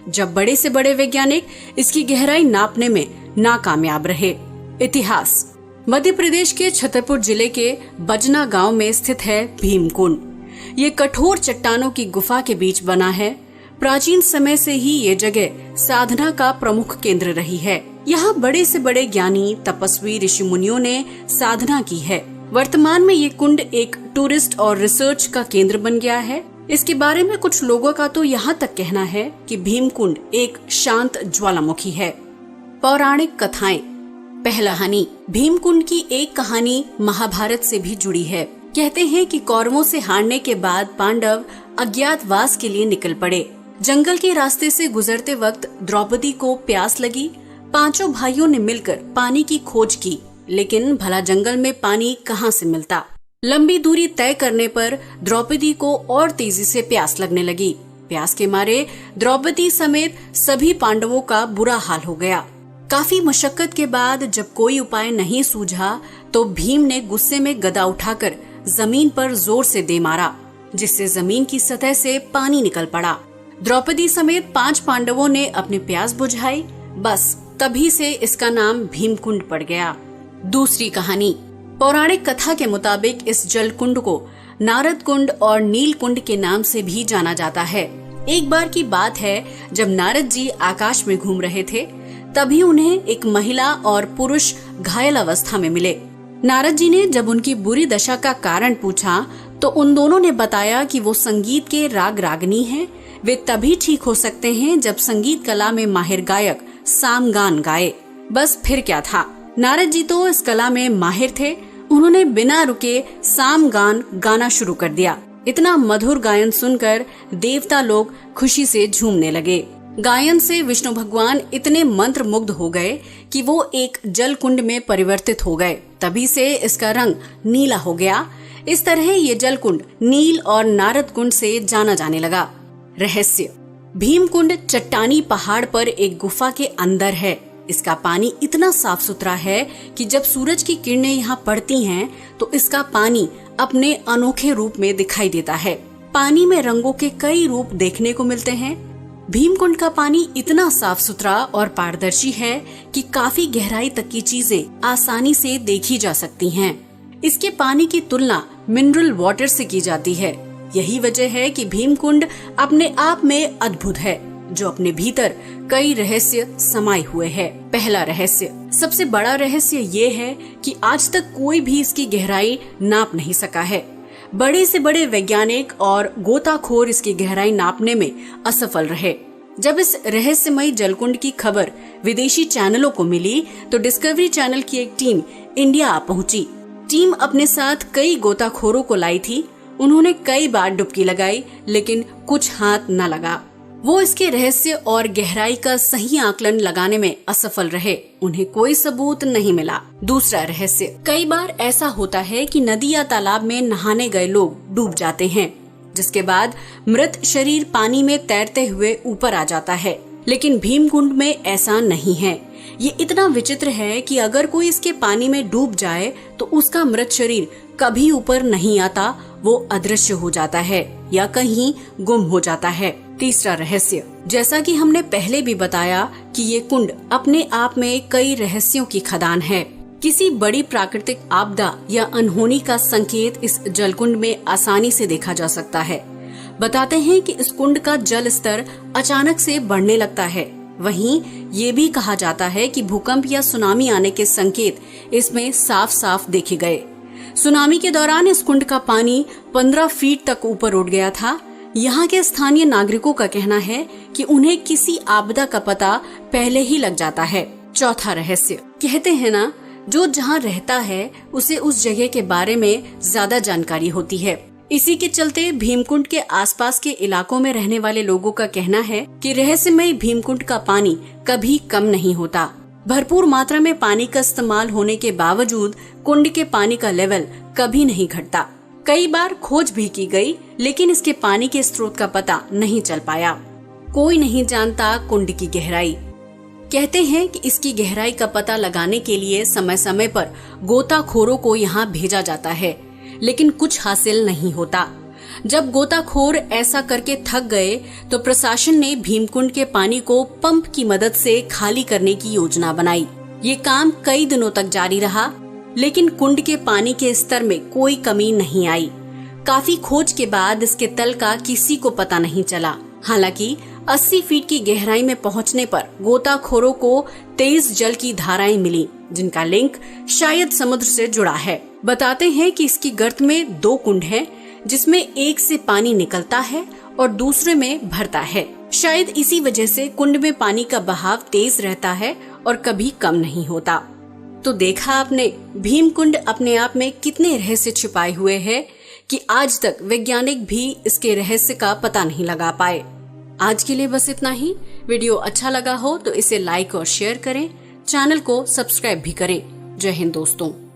जब बड़े से बड़े वैज्ञानिक इसकी गहराई नापने में नाकामयाब रहे। इतिहास। मध्य प्रदेश के छतरपुर जिले के बजना गांव में स्थित है भीमकुंड। ये कठोर चट्टानों की गुफा के बीच बना है। प्राचीन समय से ही ये जगह साधना का प्रमुख केंद्र रही है। यहाँ बड़े से बड़े ज्ञानी, तपस्वी, ऋषि मुनियों ने साधना की है। वर्तमान में ये कुंड एक टूरिस्ट और रिसर्च का केंद्र बन गया है। इसके बारे में कुछ लोगों का तो यहाँ तक कहना है कि भीमकुंड एक शांत ज्वालामुखी है। पौराणिक कथाएं। पहला कहानी। भीमकुंड की एक कहानी महाभारत से भी जुड़ी है। कहते हैं कि कौरवों से हारने के बाद पांडव अज्ञातवास के लिए निकल पड़े। जंगल के रास्ते से गुजरते वक्त द्रौपदी को प्यास लगी। पांचों भाइयों ने मिलकर पानी की खोज की, लेकिन भला जंगल में पानी कहाँ से मिलता। लंबी दूरी तय करने पर द्रौपदी को और तेजी से प्यास लगने लगी। प्यास के मारे द्रौपदी समेत सभी पांडवों का बुरा हाल हो गया। काफी मशक्कत के बाद जब कोई उपाय नहीं सूझा तो भीम ने गुस्से में गदा उठाकर जमीन पर जोर से दे मारा, जिससे जमीन की सतह से पानी निकल पड़ा। द्रौपदी समेत 5 पांडवों ने अपनी प्यास बुझाई। बस तभी से इसका नाम भीमकुंड पड़ गया। दूसरी कहानी। पौराणिक कथा के मुताबिक इस जल कुंड को नारद कुंड और नील कुंड के नाम से भी जाना जाता है। एक बार की बात है, जब नारद जी आकाश में घूम रहे थे, तभी उन्हें एक महिला और पुरुष घायल अवस्था में मिले। नारद जी ने जब उनकी बुरी दशा का कारण पूछा तो उन दोनों ने बताया कि वो संगीत के राग रागनी हैं। वे तभी ठीक हो सकते हैं जब संगीत कला में माहिर गायक सामगान गाए। बस फिर क्या था, नारद जी तो इस कला में माहिर थे। उन्होंने बिना रुके सामगान गाना शुरू कर दिया। इतना मधुर गायन सुनकर देवता लोग खुशी से झूमने लगे। गायन से विष्णु भगवान इतने मंत्र मुग्ध हो गए कि वो एक जल कुंड में परिवर्तित हो गए। तभी से इसका रंग नीला हो गया। इस तरह ये जल कुंड नील और नारद कुंड से जाना जाने लगा। रहस्य। भीमकुंड चट्टानी पहाड़ पर एक गुफा के अंदर है। इसका पानी इतना साफ सुथरा है कि जब सूरज की किरणें यहाँ पड़ती हैं तो इसका पानी अपने अनोखे रूप में दिखाई देता है। पानी में रंगों के कई रूप देखने को मिलते हैं। भीमकुंड का पानी इतना साफ सुथरा और पारदर्शी है कि काफी गहराई तक की चीजें आसानी से देखी जा सकती हैं। इसके पानी की तुलना मिनरल वाटर से की जाती है। यही वजह है कि भीमकुंड अपने आप में अद्भुत है, जो अपने भीतर कई रहस्य समाये हुए है। पहला रहस्य। सबसे बड़ा रहस्य ये है कि आज तक कोई भी इसकी गहराई नाप नहीं सका है। बड़े से बड़े वैज्ञानिक और गोताखोर इसकी गहराई नापने में असफल रहे। जब इस रहस्यमयी जलकुंड की खबर विदेशी चैनलों को मिली तो डिस्कवरी चैनल की एक टीम इंडिया आ पहुंची। टीम अपने साथ कई गोताखोरों को लाई थी। उन्होंने कई बार डुबकी लगाई, लेकिन कुछ हाथ न लगा। वो इसके रहस्य और गहराई का सही आकलन लगाने में असफल रहे। उन्हें कोई सबूत नहीं मिला। दूसरा रहस्य। कई बार ऐसा होता है कि नदी या तालाब में नहाने गए लोग डूब जाते हैं, जिसके बाद मृत शरीर पानी में तैरते हुए ऊपर आ जाता है। लेकिन भीमकुंड में ऐसा नहीं है। ये इतना विचित्र है कि अगर कोई इसके पानी में डूब जाए तो उसका मृत शरीर कभी ऊपर नहीं आता। वो अदृश्य हो जाता है या कहीं गुम हो जाता है। तीसरा रहस्य। जैसा कि हमने पहले भी बताया कि ये कुंड अपने आप में कई रहस्यों की खदान है। किसी बड़ी प्राकृतिक आपदा या अनहोनी का संकेत इस जलकुंड में आसानी से देखा जा सकता है। बताते हैं कि इस कुंड का जल स्तर अचानक से बढ़ने लगता है। वहीं ये भी कहा जाता है कि भूकंप या सुनामी आने के संकेत इसमें साफ साफ देखे गए। सुनामी के दौरान इस कुंड का पानी 15 फीट तक ऊपर उठ गया था। यहाँ के स्थानीय नागरिकों का कहना है कि उन्हें किसी आपदा का पता पहले ही लग जाता है। चौथा रहस्य। कहते हैं ना, जो जहाँ रहता है उसे उस जगह के बारे में ज्यादा जानकारी होती है। इसी के चलते भीमकुंड के आसपास के इलाकों में रहने वाले लोगों का कहना है कि रहस्यमय भीमकुंड का पानी कभी कम नहीं होता। भरपूर मात्रा में पानी का इस्तेमाल होने के बावजूद कुंड के पानी का लेवल कभी नहीं घटता। कई बार खोज भी की गई, लेकिन इसके पानी के स्रोत का पता नहीं चल पाया। कोई नहीं जानता कुंड की गहराई। कहते हैं कि इसकी गहराई का पता लगाने के लिए समय समय पर गोताखोरों को यहाँ भेजा जाता है, लेकिन कुछ हासिल नहीं होता। जब गोताखोर ऐसा करके थक गए तो प्रशासन ने भीमकुंड के पानी को पंप की मदद से खाली करने की योजना बनाई। ये काम कई दिनों तक जारी रहा, लेकिन कुंड के पानी के स्तर में कोई कमी नहीं आई। काफी खोज के बाद इसके तल का किसी को पता नहीं चला। हालांकि 80 फीट की गहराई में पहुंचने पर गोताखोरों को तेज जल की धाराएं मिली, जिनका लिंक शायद समुद्र से जुड़ा है। बताते हैं कि इसकी गर्त में 2 कुंड हैं, जिसमें एक से पानी निकलता है और दूसरे में भरता है। शायद इसी वजह से कुंड में पानी का बहाव तेज रहता है और कभी कम नहीं होता। तो देखा आपने, भीमकुंड अपने आप में कितने रहस्य छिपाए हुए हैं कि आज तक वैज्ञानिक भी इसके रहस्य का पता नहीं लगा पाए। आज के लिए बस इतना ही। वीडियो अच्छा लगा हो तो इसे लाइक और शेयर करें, चैनल को सब्सक्राइब भी करें। जय हिंद दोस्तों।